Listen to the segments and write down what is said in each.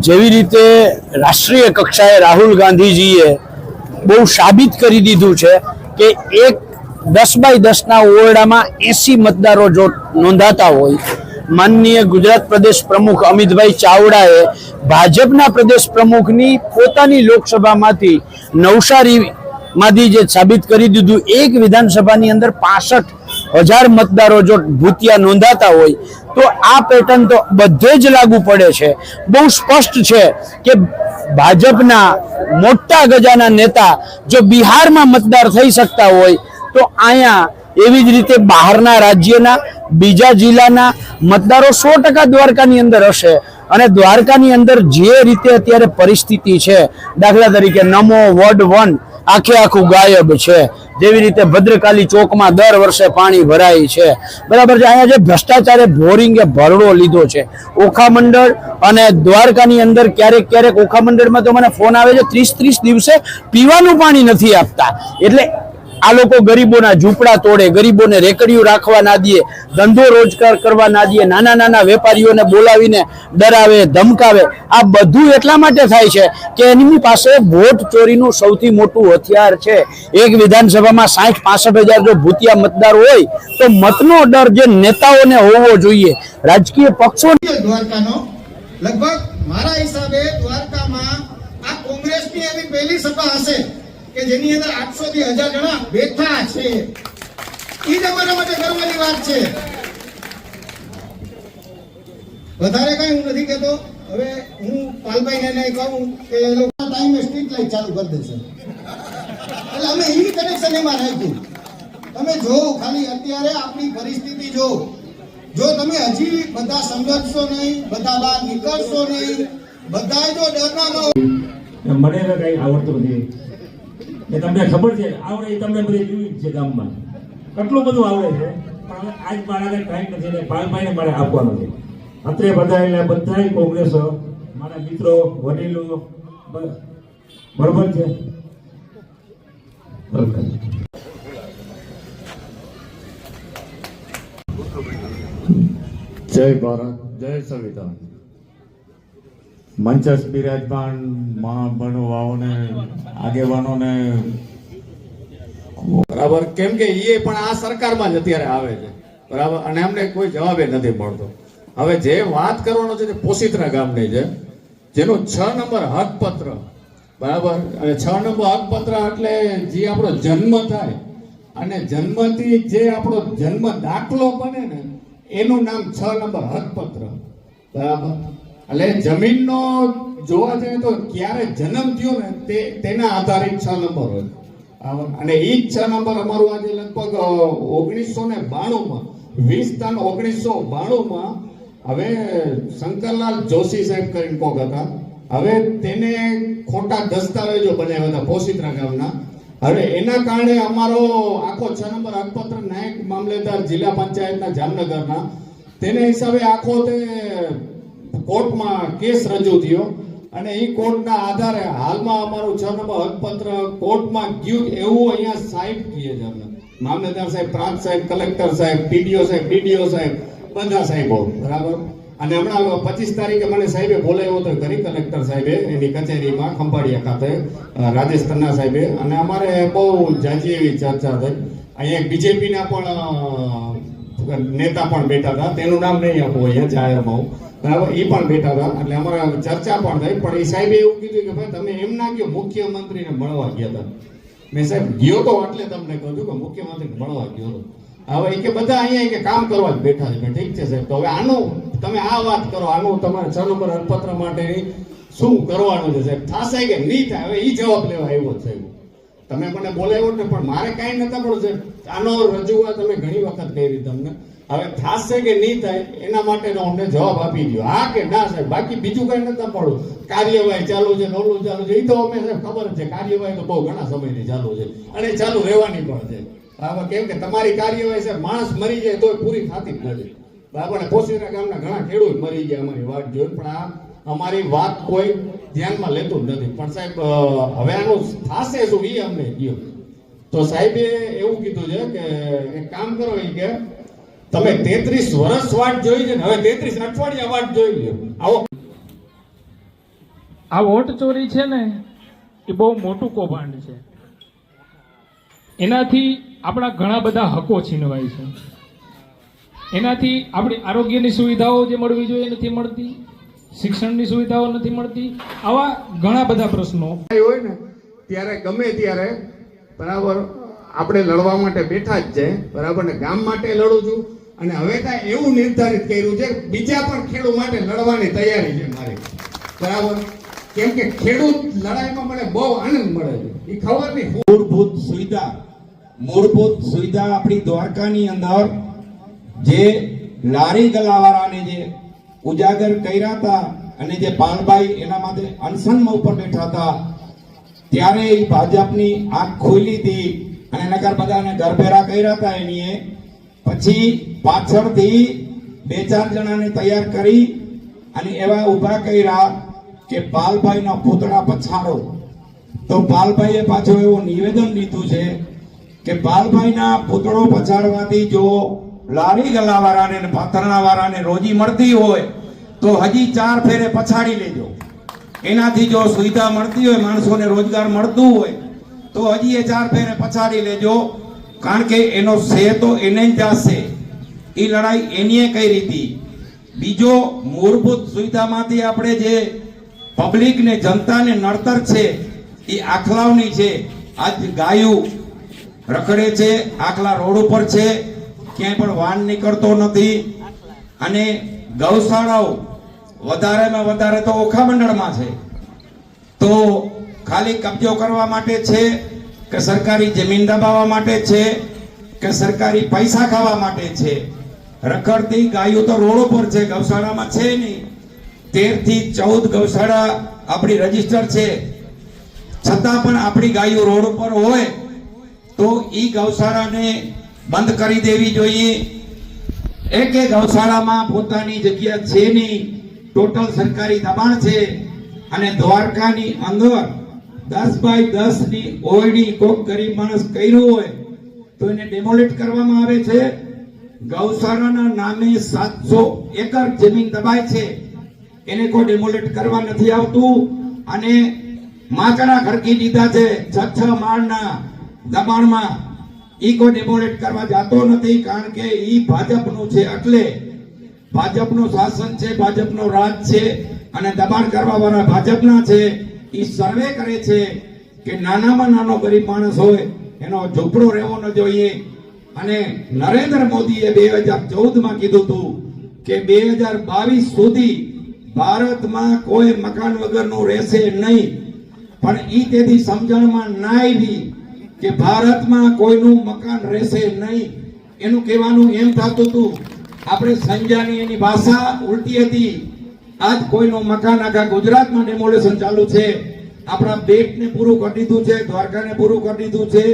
જેવી રીતે રાષ્ટ્રીય કક્ષાએ રાહુલ ગાંધીજીએ બહુ સાબિત કરી દીધું છે કે એક 10x10ના ઓરડામાં 80 મતદારો જો નોંધાતા હોય, માનનીય ગુજરાત પ્રદેશ પ્રમુખ અમિતભાઈ ચાવડાએ ભાજપના પ્રદેશ પ્રમુખની પોતાની લોકસભામાંથી નવસારીમાંથી જે સાબિત કરી દીધું, એક વિધાનસભાની અંદર 65,000 મતદારો જો ભૂતિયા નોંધાતા હોય તો આ પેટર્ન તો બધે જ લાગુ પડે છે। બહુ સ્પષ્ટ છે કે ભાજપના મોટા ગજાના નેતા જો બિહારમાં મતદાર થઈ શકતા હોય તો અહીંયા એવી જ રીતે બહારના રાજ્યના બીજા જિલ્લાના મતદારો 100% દ્વારકાની અંદર હશે। અને દ્વારકાની અંદર જે રીતે અત્યારે પરિસ્થિતિ છે, દાખલા તરીકે નમો વોર્ડ 1 આખે આખું ગાયબ છે, જેવી રીતે ભદ્રકાલી ચોકમાં દર વર્ષે પાણી ભરાય છે, બરાબર છે। અહીંયા જે ભ્રષ્ટાચારે બોરિંગે ભરડો લીધો છે, ઓખા મંડળ અને દ્વારકાની અંદર ક્યારેક ક્યારેક ઓખા મંડળમાં તો મને ફોન આવે છે 30-30 દિવસે પીવાનું પાણી નથી આપતા। એટલે આ લોકો ગરીબોના ઝૂંપડા તોડે, ગરીબોને રેકડીયું રાખવા ના દે, ધંધો રોજગાર કરવા ના દે, નાના નાના વેપારીઓને બોલાવીને ડરાવે, ધમકાવે। આ બધું એટલા માટે થાય છે કે એની પાસે વોટ ચોરીનું સૌથી મોટું હથિયાર છે। એક વિધાનસભામાં 60-65 હજાર જો ભૂતિયા મતદાર હોય તો મતનો ડર જે નેતાઓને હોવો જોઈએ, રાજકીય પક્ષો દ્વારકાનો લગભગ મારા હિસાબે દ્વારકામાં આ કોંગ્રેસની એવી પહેલી સભા હશે કે જેની અંદર 800 થી 1000 જણા બેઠા છે। ઈ જ અમારા માટે ગર્વની વાત છે। વધારે કઈ હું નથી કહેતો। હવે હું પાલભાઈને ને કહું કે એ લોકો ટાઈમે સ્ટ્રીટ લાઈટ ચાલુ કરી દેશે, એટલે અમે ઈ કનેક્શન એમાં રાખ્યું। તમે જો ખાલી અત્યારે આપણી પરિસ્થિતિ જો તમે હજી બધા સમજશો નહીં, બધા બહાર નીકળશો નહીં, બધા જો ડરના ન મને કઈ આવડતું નથી એ તમને ખબર છે, આવડે એ તમને બધી જોયું છે ગામમાં કેટલું બધું આવડે છે, પણ આજ મારા ટાઈમ નથી ને પાલભાઈને મારે આપવાનો છે। અત્રે બધા કોંગ્રેસ મારા મિત્રો વડીલો બરોબર છે। જય ભારત, જય સંવિધાન। મંચસ બિરાજમાન મહાનુભાવોને, આગેવાનોને બરાબર, કેમ કે એ પણ આ સરકારમાં જ અત્યારે આવે છે, બરાબર, અને અમને કોઈ જવાબ નથી મળતો। હવે જે વાત કરવાનો છે તે પોશીત્રા ગામની છે, જેનું 6 નંબર હકપત્ર, બરાબર, અને 6 નંબર હકપત્ર એટલે જે આપણો જન્મ થાય અને જન્મથી જે આપણો જન્મ દાખલો બને ને એનું નામ 6 નંબર હકપત્ર, બરાબર। એટલે જમીનનો જોવા જઈએ તો ક્યારે જન્મ થયો ને તેના આધારિત 6 નંબર હોય, અને એ જ 6 નંબર અમારું આજે લગભગ 1992માં 20/3/1992માં હવે શંકરલાલ જોશી સાહેબ કરીને કોક હતા, હવે તેને ખોટા દસ્તાવેજો બનાવ્યા હતા પોશીત્રા ગામના। હવે એના કારણે અમારો આખો 6 નંબર હકપત્ર નાયક મામલેદાર જિલ્લા પંચાયતના જામનગરના તેને હિસાબે આખો તે કોર્ટમાં કેસ રજૂ થયો, અને એ કોર્ટના આધારે હાલમાં અમારું 6 નંબર હકપત્ર કોર્ટમાં ગયું એવું અહીંયા સાહેબ કહે છે, અમને મામલેદાર સાહેબ, પ્રાંત સાહેબ, કલેક્ટર સાહેબ, ટીડીઓ સાહેબ, ડીડીઓ સાહેબ, બધા સાહેબો, બરાબર। અને હમણાં 25 તારીખે મને સાહેબે બોલાવ્યો હતો ઘરી, કલેક્ટર સાહેબે એની કચેરીમાં ખંભાળિયા ખાતે રાજસ્થાનના સાહેબે, અને અમારે બહુ જાજી એવી ચર્ચા થઈ। અહીંયા બીજેપીના પણ નેતા પણ બેઠા હતા, તેનું નામ નહીં આપવું અહીંયા જાહેરમાં, બરાબર, એ પણ બેઠા હતા, એટલે અમારા ચર્ચા પણ થઈ। પણ એ સાહેબે એવું કીધું કે ભાઈ તમે એમ ના કહો મુખ્યમંત્રીને મળવા ગયા હતા। મેં સાહેબ ગયો તો એટલે તમને કહું છું કે મુખ્યમંત્રીને મળવા ગયો હતો। હવે એ કે બધા અહીંયા કે કામ કરવા જ બેઠા છે। ઠીક છે સાહેબ, તો હવે આનું તમે આ વાત કરો, આનું તમારે 6 નંબર હકપત્ર માટે શું કરવાનું છે સાહેબ, થશે કે નહીં થાય, હવે એ જવાબ લેવા આવ્યો સાહેબ। તમે મને બોલાવ્યો ને પણ મારે કાંઈ નતા પડ્યું સાહેબ, આનો રજૂઆત તમે ઘણી વખત કરી તમને, હવે થશે કે નહીં થાય એના માટેનો અમને જવાબ આપી દો, હા કે ના સાહેબ, બાકી બીજું કઈ નતા પડવું। કાર્યવાહી ચાલુ છે, નોલું ચાલુ છે, એ તો અમે સાહેબ ખબર છે, કાર્યવાહી તો બહુ ઘણા સમયની ચાલુ છે અને ચાલુ રહેવાની પણ છે, બરાબર। કેમ કે તમારી કાર્યવાહી સાહેબ માણસ મરી જાય તોય પૂરી થતી જ નથી, બરાબર। પોશીત્રા ગામના ઘણા ખેડૂત મરી ગયા અમારી વાત જોઈ, પણ આ અમારી વાત કોઈ ધ્યાનમાં લેતું જ નથી। પણ સાહેબ હવે આનું થશે શું એ અમને કહ્યું, તો સાહેબે એવું કીધું છે કે એક કામ કરો, એ કે તમે 33 વર્ષ વાટ જોઈ છે ને, હવે 33 અઠવાડિયા વાટ જોઈ લો, આવો આ વોટ ચોરી છે ને એ બહુ મોટું કૌભાંડ છે. એનાથી આપણા ઘણા બધા હકો છીનવાય છે. એનાથી આપણી આરોગ્યની સુવિધાઓ જે મળવી જોઈએ નથી મળતી, શિક્ષણની સુવિધાઓ નથી મળતી. આવા ઘણા બધા પ્રશ્નો હોય ને ત્યારે ગમે ત્યારે બરાબર આપણે લડવા માટે બેઠા જ છે બરાબર ને. ગામ માટે લડું છું અને હવે ત્યાં એવું નિર્ધારિત કર્યું છે બીજા પણ ખેડૂત માટે લડવાની તૈયારી છે મારી બરાબર. કેમ કે ખેડૂત લડાઈમાં મને બહુ આનંદ મળે છે. એ ખબર નહીં મૂળભૂત સુવિધા આપણી દ્વારકાની અંદર જે લારી ગલાવાળાને જે ઉજાગર કર્યા હતા અને જે પાલભાઈ એના માટે અનશનમાં ઉપર બેઠા હતા ત્યારે એ ભાજપની આંખ ખોલી હતી અને નગર બધાને ગરભેરા કર્યા હતા. એની પછી પાછળથી 2-4 જણાને તૈયાર કરી અને એવા ઉભા કર્યા કે પાલભાઈના પૂતળા પછાડો. તો પાલભાઈએ પાછું એવું નિવેદન લીધું છે કે પાલભાઈના પૂતળો પછાડવાથી જો લારી ગલાવાળાને અને પાથરણાવાળાને રોજી મળતી હોય તો હજી 4 ફેરે પછાડી લેજો. એનાથી જો સુવિધા મળતી હોય, માણસોને રોજગાર મળતું હોય તો હજી એ 4 ફેરે પછાડી લેજો. કારણ કે એનો સે તો એને જ જશે. એ લડાઈ એનીએ કઈ રીતે. બીજો મૂળભૂત સુવિધામાંથી આપણે જે પબ્લિકને જનતાને નડતર છે એ આખલાઓની છે. આજ ગાયું રખડે છે, આખલા રોડ ઉપર છે, ક્યાંય પણ વાહન નીકળતો નથી. અને ગૌશાળાઓ વધારેમાં વધારે તો ઓખા મંડળમાં છે. તો ખાલી કબજો કરવા માટે છે કે સરકારી જમીન દબાવવા માટે છે કે સરકારી પૈસા ખાવા માટે છે. રખડતી ગાયો તો રોડ ઉપર છે, ગૌશાળામાં છે નહીં. 13 થી 14 ગૌશાળા આપણી રજીસ્ટર છે, છતાં પણ આપણી ગાયો રોડ ઉપર હોય તો ઈ ગૌશાળાને બંધ કરી દેવી જોઈએ. એક ગૌશાળામાં પોતાની જગ્યા છે નહીં, ટોટલ સરકારી દબાણ છે. અને દ્વારકાની અંદર 10x10 ની ઓયડી કોક ગરીબ માણસ કર્યું હોય તો એને ડેમોલિટ કરવામાં આવે છે. ગૌશાળાના નામે 700 એકર જમીન દબાય છે, એને કોઈ ડેમોલિટ કરવા નથી આવતું. અને માકડા ખડકી દીધા છે 6 માળના દબાણમાં, ઈ કોઈ ડેમોલિટ કરવા જતો નથી. કારણ કે ઈ ભાજપનું છે, એટલે ભાજપનું શાસન છે, ભાજપનો રાજ છે અને દબાણ કરવા વાળા ભાજપના છે. ઈ સર્વે કરે છે કે નાનામાં નાનો ગરીબ માણસ હોય એનો ઝૂંપડો રહેવો ન જોઈએ. અને નરેન્દ્ર મોદીએ 2014માં કીધું હતું કે 2022 સુધી ભારતમાં કોઈ મકાન વગરનું રહેશે નહીં. પણ ઈ તેથી સમજણમાં ના આવી કે ભારતમાં કોઈનું મકાન રહેશે નહીં. એનું કહેવાનું એમ થતું હતું આપણે સંજાની એની ભાષા ઉલટી હતી. આજ કોઈનું મકાન આખા ગુજરાતમાં ડેમોલેશન ચાલુ છે. આપણા બેટને પૂરું કરી દીધું છે, દ્વારકાને પૂરું કરી દીધું છે.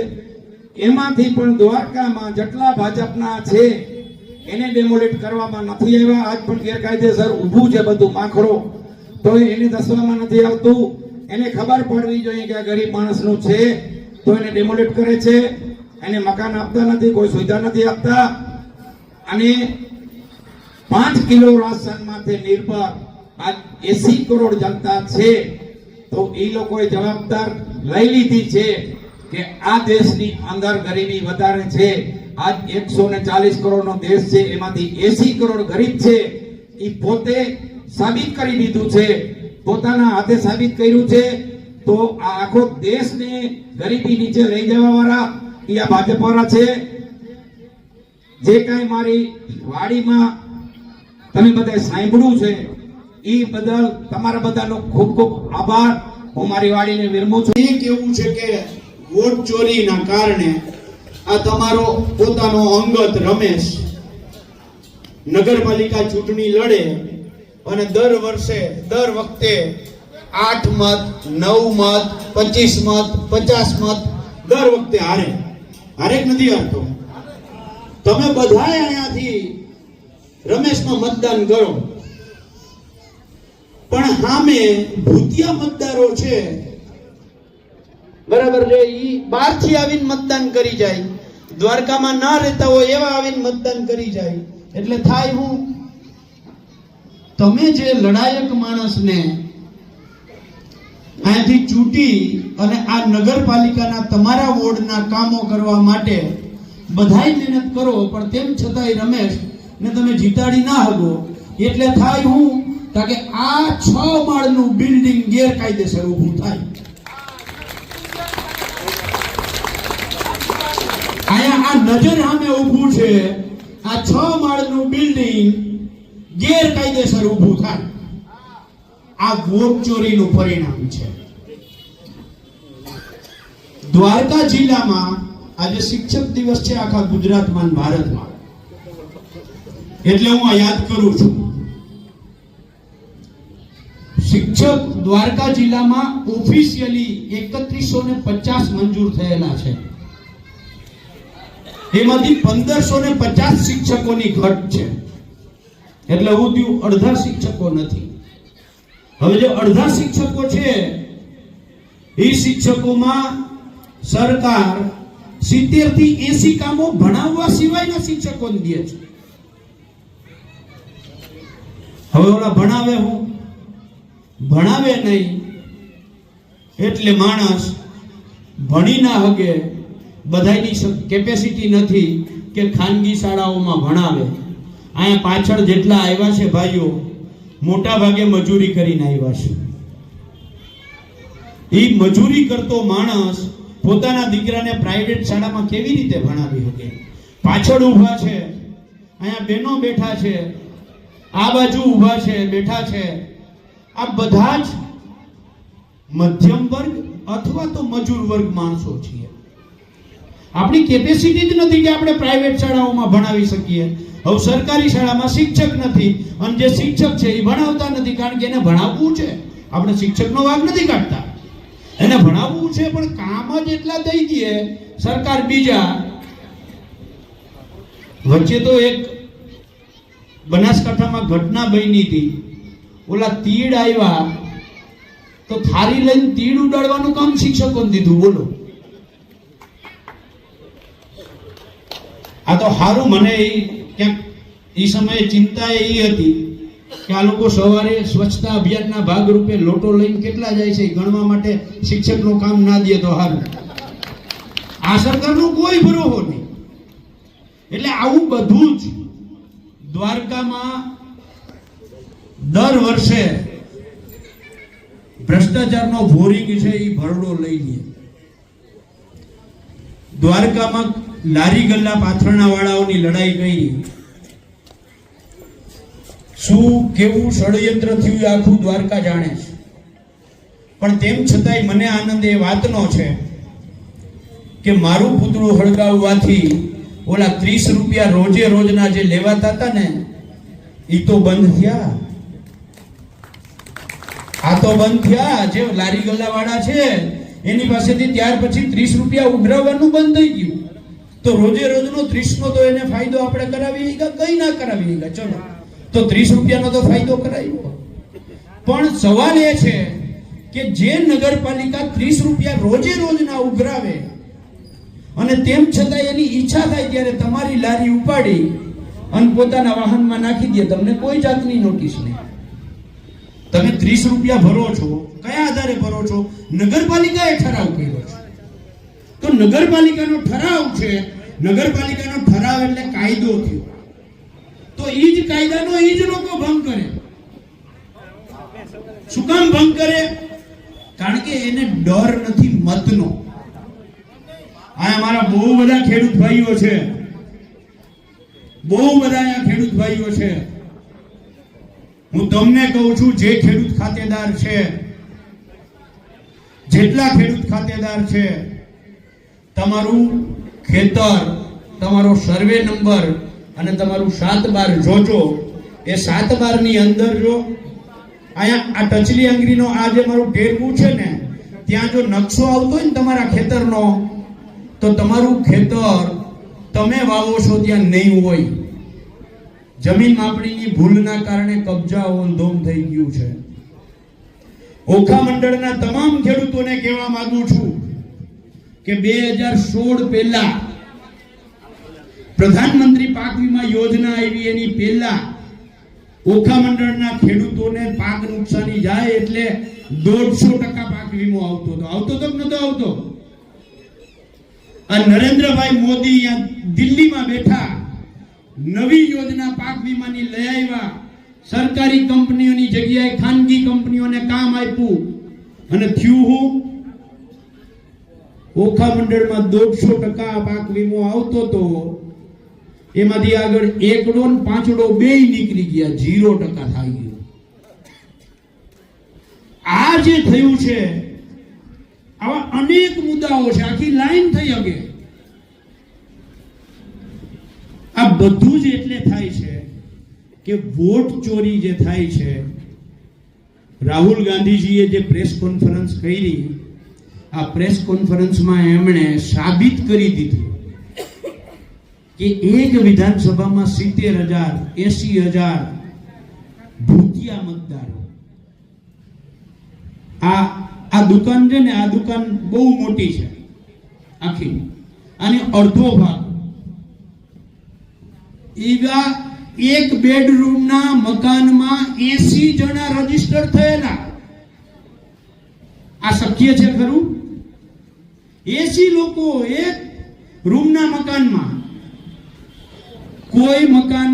એમાંથી પણ દ્વારકામાં જેટલા ભાજપના છે એને ડેમોલિટ કરવામાં નથી આવ્યા. આજ પણ ગેરકાયદેસર ઊભું છે બધું માખડો, તો એને દસવામાં નથી આવતું. એને ખબર પડવી જોઈએ કે આ ગરીબ માણસનું છે તો એને ડેમોલિટ કરે છે. એને મકાન આપતા નથી, કોઈ સુવિધા નથી આપતા. અને 5 કિલો રાશનમાંથી નિર્ભર આ 80 કરોડ જનતા છે. તો એ લોકોએ જવાબદાર લઈ લીધી છે કે આ દેશની અંદર ગરીબી વધારે છે. આજ 140 કરોડનો દેશ છે, એમાંથી 80 કરોડ ગરીબ છે. એ પોતે સાબિત કરી દીધું છે, પોતાના હાથે સાબિત કર્યું છે. તો આ આખો દેશને ગરીબી નીચે લઈ જવા વાળા એ આ ભાજપ વાળા છે. જે કાંઈ મારી વાડીમાં તમે બધા સાંભળ્યું છે એ બદલ તમારા બધાનો ખૂબ ખૂબ આભાર. હું મારી વાડીને વિરમું છું. એ કેવું છે કે વોટ ચોરીના કારણે આ તમારો પોતાનો અંગત રમેશ નગરપાલિકા ચૂંટણી લડે અને દર વખતે 8 મત 9 મત 25 મત 50 મત દર વખતે હારે કે નથી હારતો. તમે બધાએ અહીંયાથી રમેશમાં મતદાન કરો, પણ સામે ભૂતિયા મતદારો છે બરાબર છે. ઈ બહારથી આવીને મતદાન કરી જાય, દ્વારકામાં ના રહેતા હોય એવા આવીને મતદાન કરી જાય. એટલે થાય હું, તમે જે લડાયક માણસને અહીંયાથી ચૂંટી અને આ નગરપાલિકાના તમારા વોર્ડના કામો કરવા માટે બધાય મહેનત કરો, પણ તેમ છતાંય રમેશ ને તમે જીતાડી ના હકો. એટલે થાય હું કે આ 6 માળનું બિલ્ડિંગ ગેરકાયદેસર ઊભું થાય. અહીંયા આ નજર સામે ઊભું છે, આ 6 માળનું બિલ્ડિંગ ગેરકાયદેસર ઊભું થાય. આ વોટ ચોરીનું પરિણામ છે. દ્વારકા જિલ્લામાં આજે શિક્ષક દિવસ છે આખા ગુજરાતમાં અને ભારતમાં, એટલે હું આ યાદ કરું છું. શિક્ષક દ્વારકા જિલ્લામાં ઓફિશિયલી 3150 મંજૂર થયેલા છે. એમાંથી 1550 શિક્ષકોની ઘટ છે. એટલે હું થયું અડધા શિક્ષકો નથી. હવે જે અડધા શિક્ષકો છે એ શિક્ષકોમાં સરકાર 70 થી 80 કામો ભણાવવા સિવાયના શિક્ષકોને દે છે. હવે ઓલા ભણાવે હું ભણાવે નહીં એટલે માણસ ભણી ના હકે. બધાની કેપેસિટી નથી કે ખાનગી શાળાઓમાં ભણાવે. અહીંયા પાછળ જેટલા આવ્યા છે ભાઈઓ, મોટા ભાગે મજૂરી કરીને આવ્યા છે. એ મજૂરી કરતો માણસ પોતાના દીકરાને પ્રાઇવેટ શાળામાં કેવી રીતે ભણાવી શકે? પાછળ ઊભા છે, અહીંયા બહેનો બેઠા છે, આ બાજુ ઊભા છે બેઠા છે, આ બધા જ મધ્યમ વર્ગ અથવા તો મજૂર વર્ગ માણસો છીએ. આપણી કેપેસિટી જ નથી કે આપણે પ્રાઇવેટ શાળાઓમાં ભણાવી શકીએ. હવે સરકારી શાળામાં શિક્ષક નથી અને જે શિક્ષક છે એ ભણાવતા નથી, કારણ કે એને ભણાવવું છે. આપણે શિક્ષકનો વાગ નથી કાઢતા, એને ભણાવવું છે, પણ કામ જ એટલા દઈ દે સરકાર બીજા. વચ્ચે તો એક બનાસકાંઠામાં ઘટના બની હતી. ઓલા તીડ આવ્યા તો થારી લઈને તીડ ઉડાડવાનું કામ શિક્ષકોને દીધું. બોલો, આ તો હારું. મને ક્યાંક એ સમયે ચિંતા એ હતી કે આ લોકો સવારે સ્વચ્છતા અભિયાનના ભાગરૂપે લોટો લઈને કેટલા જાય છે ગણવા માટે શિક્ષકનું કામ ના દે તો હારું. આ સરકારનો કોઈ ભરોસો નહીં. એટલે આવું બધું જ દ્વારકામાં દર વર્ષે ભ્રષ્ટાચારનો ભોરિંગ છે એ ભરડો લઈ લે. દ્વારકામાં લારી ગલ્લા પાથરણા વાળાઓની લડાઈ કરી. શું કેવું ષડયંત્ર થયું આખું દ્વારકા જાણે છે. પણ તેમ છતાંય મને આનંદ એ વાતનો છે કે મારું પૂતળું હળગાવવાથી ઓલા 30 રૂપિયા રોજે રોજના જે લેવાતા હતા ને એ તો બંધ થયા. આ તો બંધ થયા. જે લારી ગલ્લા વાળા છે એની પાસેથી ત્યાર પછી 30 રૂપિયા ઉઘરાવવાનું બંધ થઈ ગયું. તો રોજે રોજનો 30 નો તો એને ફાયદો આપણે કરાવી કઈ ના કરાવી. ચલો તો 30 રૂપિયાનો તો ફાયદો કરાવ્યો. પણ સવાલ એ છે કે જે નગરપાલિકા 30 રૂપિયા રોજે રોજના ઉઘરાવે અને તેમ છતાં એની ઈચ્છા થાય ત્યારે તમારી લારી ઉપાડી અને પોતાના વાહનમાં નાખી દે, તમને કોઈ જાતની નોટિસ નહીં. તમે 30 રૂપિયા ભરો છો, કયા આધારે ભરો છો? નગરપાલિકાએ ઠરાવ કર્યો છે. તો નગરપાલિકાનો ઠરાવ છે, નગરપાલિકાનો ઠરાવ એટલે કાયદો થયો. તો એ જ કાયદાનો એ જ લોકો ભંગ કરે. શું કામ ભંગ કરે? કારણ કે એને ડર નથી મતનો. આ અમારા બહુ બધા ખેડૂત ભાઈઓ છે, બહુ બધા અહીંયા ખેડૂત ભાઈઓ છે. હું તમને કહું છું, જે ખેડૂત ખાતેદાર છે, જેટલા ખેડૂત ખાતેદાર છે, તમારું ખેતર, તમારો સર્વે નંબર અને તમારું 7/12 જોજો. એ 7/12 ની અંદર જો અહીંયા આ ટચલી આંગળીનો આ જે મારું ટેરવું છે ને, ત્યાં જો નકશો આવતો હોય ને તમારા ખેતરનો, તો તમારું ખેતર તમે વાવો છો ત્યાં નહીં હોય. જમીન માપણીની ભૂલના કારણે કબજા ઓલધોમ થઈ ગયું છે. ઓખા મંડળના તમામ ખેડૂતોને કહેવા માંગુ છું કે 2016 પહેલા પ્રધાનમંત્રી પાક વીમા યોજના આવી, એની પહેલા ઓખા મંડળના ખેડૂતોને પાક નુકસાની જાય એટલે 150% પાક વીમો આવતો તો કે નતો આવતો? આ નરેન્દ્રભાઈ મોદી અહીંયા દિલ્હીમાં બેઠા નવી યોજના પાક વીમાની લઈ આવ્યા, સરકારી કંપનીઓની જગ્યાએ ખાનગી કંપનીઓને કામ આપ્યું, અને થયું હું? ઓખા મંડળમાં 150% પાક વીમો આવતો તો એમાંથી આગળ એકડો ને પાંચડો બે નીકળી ગયા, 0% થઈ ગયો. આ જે થયું છે, આવા અનેક મુદ્દાઓ છે, આખી લાઈન થઈ શકે. આ બધું જ એટલે થાય છે કે વોટ ચોરી જે થાય છે. રાહુલ ગાંધીજીએ જે પ્રેસ કોન્ફરન્સ કરી, આ પ્રેસ કોન્ફરન્સમાં એમણે સાબિત કરી દીધું કે એક વિધાનસભામાં 70,000 80,000 ભૂતિયા મતદારો. આ દુકાન છે ને, આ દુકાન બહુ મોટી છે આખી, અને અડધો ભાગ એવા એક બેડરૂમના મકાનમાં 80 જણા રજીસ્ટર થયેલા. આ શક્ય છે ખરું? 80 લોકો એક રૂમના મકાનમાં. કોઈ મકાન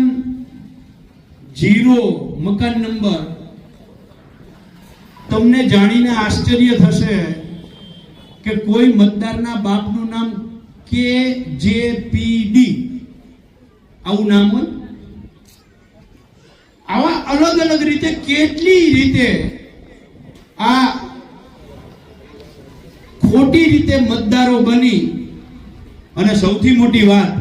0 મકાન નંબર. તમને જાણીને આશ્ચર્ય થશે કે કોઈ મતદારના બાપનું નામ KJPD આવું નામ હોય. આવા અલગ અલગ રીતે કેટલી રીતે આ ખોટી રીતે મતદારો બની. અને સૌથી મોટી વાત,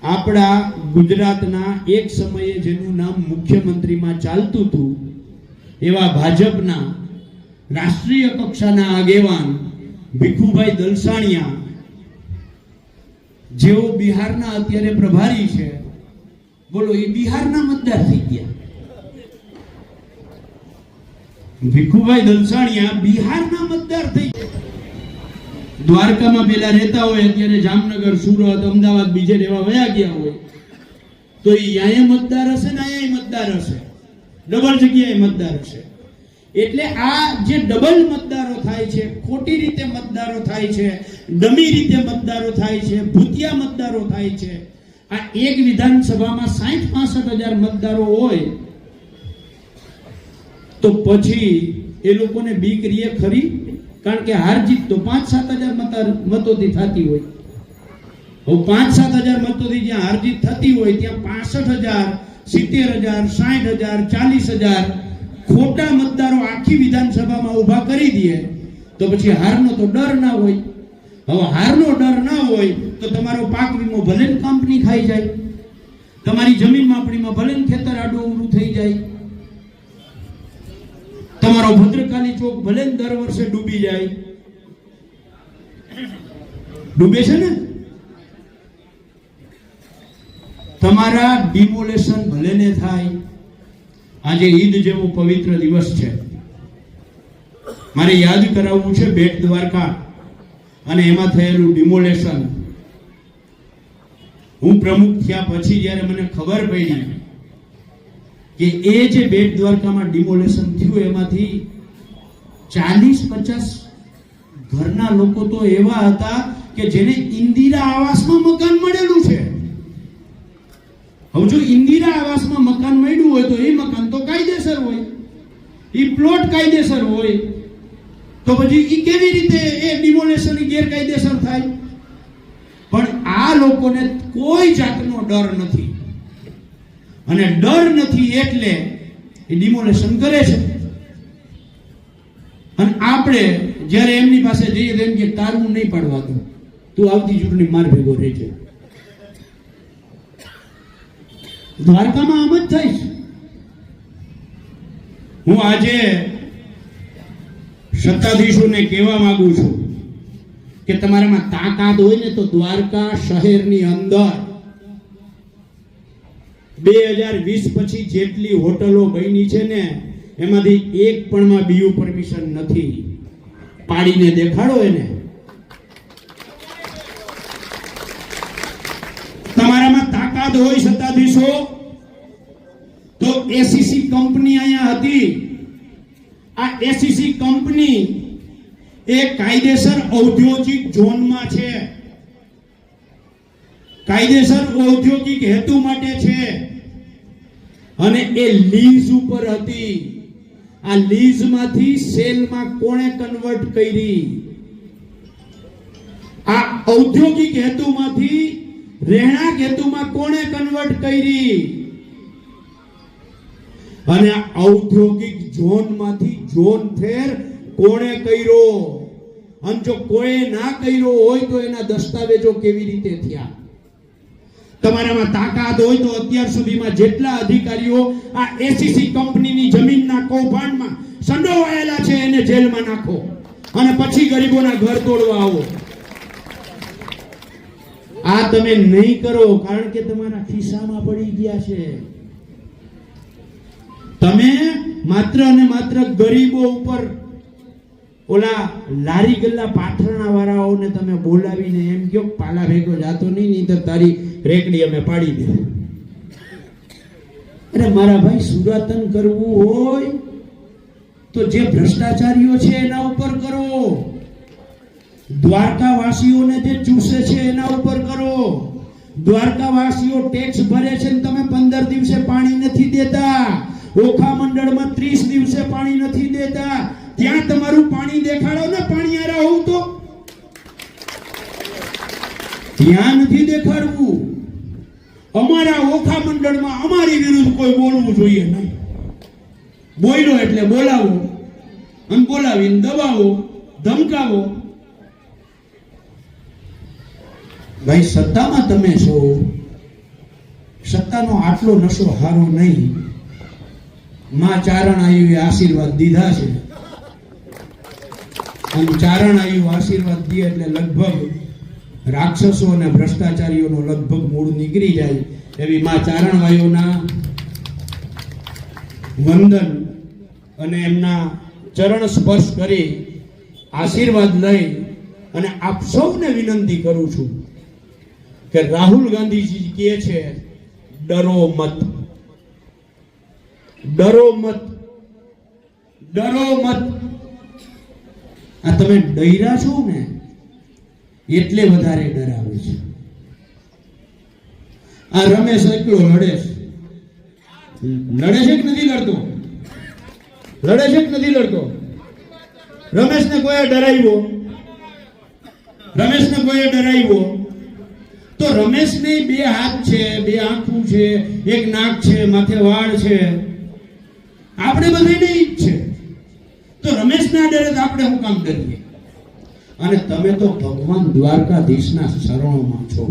આપણા ગુજરાતના એક સમયે જેનું નામ મુખ્યમંત્રીમાં ચાલતું હતું એવા ભાજપના રાષ્ટ્રીય કક્ષાના આગેવાન ભીખુભાઈ દલસાણિયા, જેઓ બિહારના અત્યારે પ્રભારી છે, બોલો એ બિહારના મતદાર થઈ ગયા. ભીખુભાઈ દલસાણિયા બિહારના મતદાર થઈ ગયા. દ્વારકામાં પેલા રહેતા હોય, અત્યારે જામનગર, સુરત, અમદાવાદ બીજે રહેવા વયા ગયા હોય, તો એ અહીંયા મતદાર હશે ને અહીંયા મતદાર હશે, ડબલ જગ્યાએ મતદાર હશે. એટલે આ જે ડબલ મતદારો થાય છે, ખોટી રીતે મતદારો થાય છે, ડમી રીતે મતદારો થાય છે, ભૂતિયા મતદારો થાય છે. આ એક વિધાનસભામાં 60-65,000 મતદારો હોય તો પછી એ લોકોને બીક રીએ ખરી? કારણ કે હાર જીત તો 5-7,000 મતોથી થતી હોય. હવે 5-7,000 મતોથી જ્યાં હાર જીત થતી હોય ત્યાં 65,000, 70,000, 60,000, 40,000 ખોટા મતદારો આખી વિધાનસભામાં ઊભા કરી દે તો પછી હારનો તો ડર ના હોય. હવે હારનો ડર ના હોય તો તમારો પાક વીમો ભલે કંપની ખાઈ જાય, તમારી જમીન માપણીમાં ભલે ખેતર આડું અવળું થઈ જાય, તમારો ભદ્રકાલી ચોક ભલે દર વર્ષે ડૂબી જાય. ડૂબે છે ને? તમારા ડિમોલેશન ભલે ને થાય. આજે ઈદ જેવો પવિત્ર દિવસ છે, મારે યાદ કરાવવું છે બેટ દ્વારકા અને એમાં થયેલું ડિમોલેશન. હું પ્રમુખ થયા પછી જ્યારે મને ખબર પડી કે એ જે બેટ દ્વારકામાં ડિમોલેશન થયું એમાંથી 40-50 ઘરના લોકો તો એવા હતા કે જેને ઇન્દિરા આવાસમાં મકાન મળેલું છે. હવે જો ઇન્દિરા આવાસમાં મકાન મળ્યું હોય તો એ મકાન તો કાયદેસર હોય, એ પ્લોટ કાયદેસર હોય, તો પછી એ કેવી રીતે એ ડિમોલેશન ગેરકાયદેસર થાય? પણ આ લોકોને કોઈ જાતનો ડર નથી, અને ડર નથી એટલે એ ડિમોલેશન કરે છે. અને આપણે જ્યારે એમની પાસે જઈએ તો એમ કે તારું નહીં પાડવા દો, તું આવતી ચૂંટણી માર ભેગો રહેજે. દ્વારકામાં આમ જ થાય છે. હું આજે સત્તાધીશોને કહેવા માંગુ છું કે તમારામાં તાકાત હોય ને તો દ્વારકા શહેરની અંદર 2020 પછી જેટલી હોટલો બની છે ને એમાંથી એક પણમાં બીયુ પરમિશન નથી. પાડીને દેખાડો એને. તમારામાં તાકાત હોય સત્તાધીશો તો એસીસી કંપની અહીંયા હતી, આ એસીસી કંપની એ કાયદેસર ઔદ્યોગિક ઝોનમાં છે, કાયદેસર ઔદ્યોગિક હેતુ માટે છે અને એ લીઝ ઉપર હતી. આ લીઝમાંથી સેલમાં કોણે કન્વર્ટ કરી? આ ઔદ્યોગિક હેતુમાંથી રહેણાંક હેતુમાં કોણે કન્વર્ટ કરી? અને આ ઔદ્યોગિક ઝોનમાંથી ઝોન ફેર કોણે કર્યો? અને જો કોઈ ના કર્યો હોય તો એના દસ્તાવેજો કેવી રીતે થયા? તમારામાં તાકાત હોય તો અત્યાર સુધીમાં જેટલા અધિકારીઓ આ એસીસી કંપનીની જમીનના કૌભાંડમાં સંડોવાયેલા છે એને જેલમાં નાખો અને પછી ગરીબોના ઘર તોડવા આવો. આ તમે નહીં કરો કારણ કે તમારા ખિસ્સામાં પડી ગયા છે. તમે માત્ર અને માત્ર ગરીબો ઉપર ઓલા લારી ગલ્લા પાથરણા વાળાઓને તમે બોલાવીને એમ કહો પાલા ભેગો જાતો નહીં તો તારી રેકડી અમે પાડી દે. અરે મારા ભાઈ, સુરાતન કરવું હોય તો જે ભ્રષ્ટાચારીઓ છે એના ઉપર કરો, દ્વારકાવાસીઓને જે ચૂસે છે એના ઉપર કરો. દ્વારકાવાસીઓ ટેક્સ ભરે છે ને તમે 15 દિવસે પાણી નથી દેતા, ઓખા મંડળમાં 30 દિવસે પાણી નથી દેતા. ત્યાં તમારું પાણી દેખાડો ને પાણીયારા હોવ તો. ત્યાં નથી દેખાડવું. અમારા ઓખા મંડળમાં અમારી વિરુદ્ધ કોઈ બોલવું જોઈએ નહીં. બોલ્યો એટલે બોલાવો અને બોલાવીને દબાવો, ધમકાવો. ભાઈ, સત્તામાં તમે છો, સત્તાનો આટલો નશો હારો નહીં. માં ચારણ આયુએ આશીર્વાદ દીધા છે અને ચારણ આયુ આશીર્વાદ દે એટલે લગભગ રાક્ષસો અને ભ્રષ્ટાચારીઓનો લગભગ મૂળ નીકળી જાય એવી માં ચારણ વાયુના વંદન અને એમના ચરણ સ્પર્શ કરી આશીર્વાદ લઈ અને આપ સૌને વિનંતી કરું છું કે રાહુલ ગાંધીજી કહે છે ડરો મત, ડરો મત, ડરો મત. આ તમે ડર્યા છો ને એટલે વધારે ડરાવે છે. આ રમેશ એકલો લડે છે. લડે છે કે નથી લડતો? લડે છે કે નથી લડતો? રમેશને કોઈ ડરાવ્યો? રમેશને કોઈ ડરાવ્યો? તો રમેશને 2 હાથ છે, 2 આંખું છે, 1 નાક છે, માથે વાળ છે. આપણે બધાને ઈ જ છે. તો રમેશના ડરે તો આપણે શું કામ ડરીએ? અને તમે તો ભગવાન દ્વારકાધીશના શરણોમાં છો.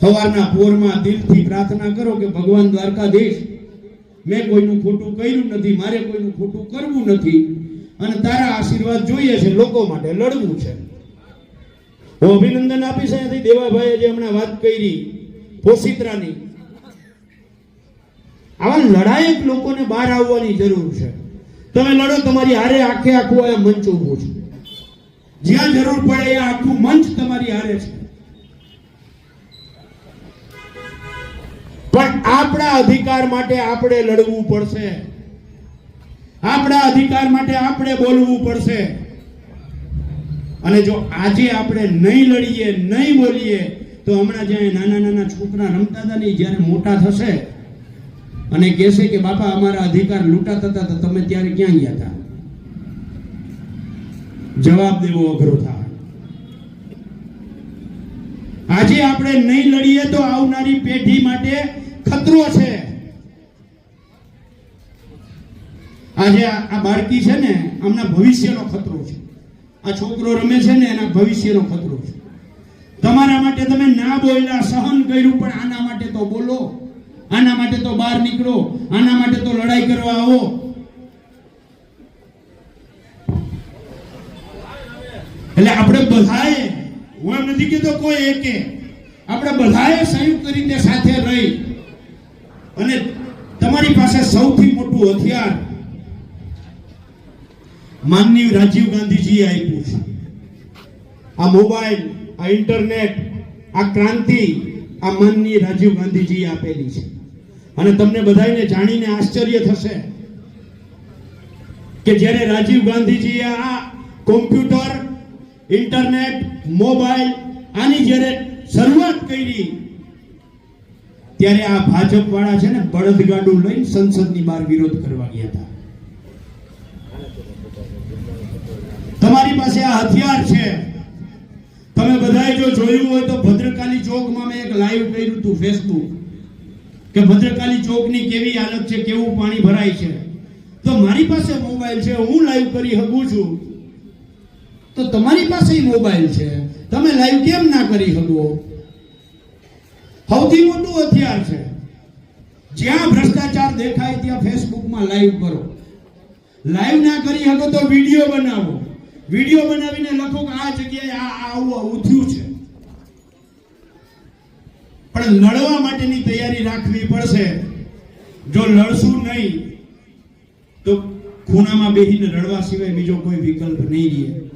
સવારના પોરમાં દિલથી પ્રાર્થના કરો કે ભગવાન દ્વારકાધીશ, મેં કોઈનું ખોટું કર્યું નથી, મારે કોઈનું ખોટું કરવું નથી અને તારા આશીર્વાદ જોઈએ છે, લોકો માટે લડવું છે. હું અભિનંદન આપીશ અહીંયાથી દેવાભાઈએ જે હમણાં વાત કરી પોશિત્રાની. આવા લડાયક લોકોને બહાર આવવાની જરૂર છે. તમે લડો, તમારી હારે આખે આખું આ મંચ ઊભું છે. જ્યાં જરૂર પડે એ આખું મંચ તમારી હારે છે. પણ આપણા અધિકાર માટે આપણે લડવું પડશે. આપણા અધિકાર માટે આપણે બોલવું પડશે. અને જો આજે આપણે નહીં લડીએ, નહીં બોલીએ તો હમણાં જ્યાં નાના નાના છોકરા રમતા હતા ને જ્યારે મોટા થશે અને કહેશે કે બાપા અમારા અધિકાર લૂંટાતા હતા તો તમે ત્યારે ક્યાં ગયા હતા? જવાબ દેવો અઘરો થાય. આજે આપણે નહીં લડીએ તો આવનારી પેઢી માટે ખતરો છે. આજે આ બાળકી છે ને, આમના ભવિષ્યનો ખતરો છે. આ છોકરો રમે છે ને, એના ભવિષ્યનો ખતરો છે. તમારા માટે તમે ના બોલ્યા, સહન કર્યું, પણ આના માટે તો બોલો, આના માટે તો બહાર નીકળો, આના માટે તો લડાઈ કરવા આવો. એટલે આપણે બધાએ, હું એમ નથી કહેતો કોઈ એકે, આપણે બધાએ સંયુક્ત રીતે સાથે રહી અને તમારી પાસે સૌથી મોટું હથિયાર માનનીય રાજીવ ગાંધીજીએ આપ્યું છે. આ મોબાઈલ, આ ઇન્ટરનેટ, આ ક્રાંતિ આ માનનીય રાજીવ ગાંધીજીએ આપેલી છે. અને તમને બધાને જાણીને આશ્ચર્ય થશે કે જ્યારે રાજીવ ગાંધીજીએ આ કોમ્પ્યુટર, ઇન્ટરનેટ, મોબાઈલ આની જ્યારે શરૂઆત કરી ત્યારે આ ભાજપ વાળા છે ને બળદગાડું લઈને સંસદની બહાર વિરોધ કરવા ગયા હતા. તમારી પાસે આ હથિયાર છે. તમે બધાએ જો જોયું હોય તો ભદ્રકાલી ચોકમાં મેં એક લાઈવ કર્યું હતું ફેસબુક કે ભદ્રકાલી ચોકની કેવી હાલત છે, કેવું પાણી ભરાય છે. તો મારી પાસે મોબાઈલ છે, હું લાઈવ કરી શકું છું. તો તમારી પાસે મોબાઈલ છે, તમે લાઈવ કેમ ના કરી શકો? સૌથી મોટું હથિયાર છે. જ્યાં ભ્રષ્ટાચાર દેખાય ત્યાં ફેસબુકમાં લાઈવ કરો. લાઈવ ના કરી શકો તો વિડીયો બનાવો. વિડીયો બનાવીને લખો કે આ જગ્યાએ આવું થયું છે. પણ લડવા માટેની તૈયારી રાખવી પડશે. જો લડશું નહીં તો ખૂણામાં બેસીને રડવા સિવાય બીજો કોઈ વિકલ્પ નહીં રહે.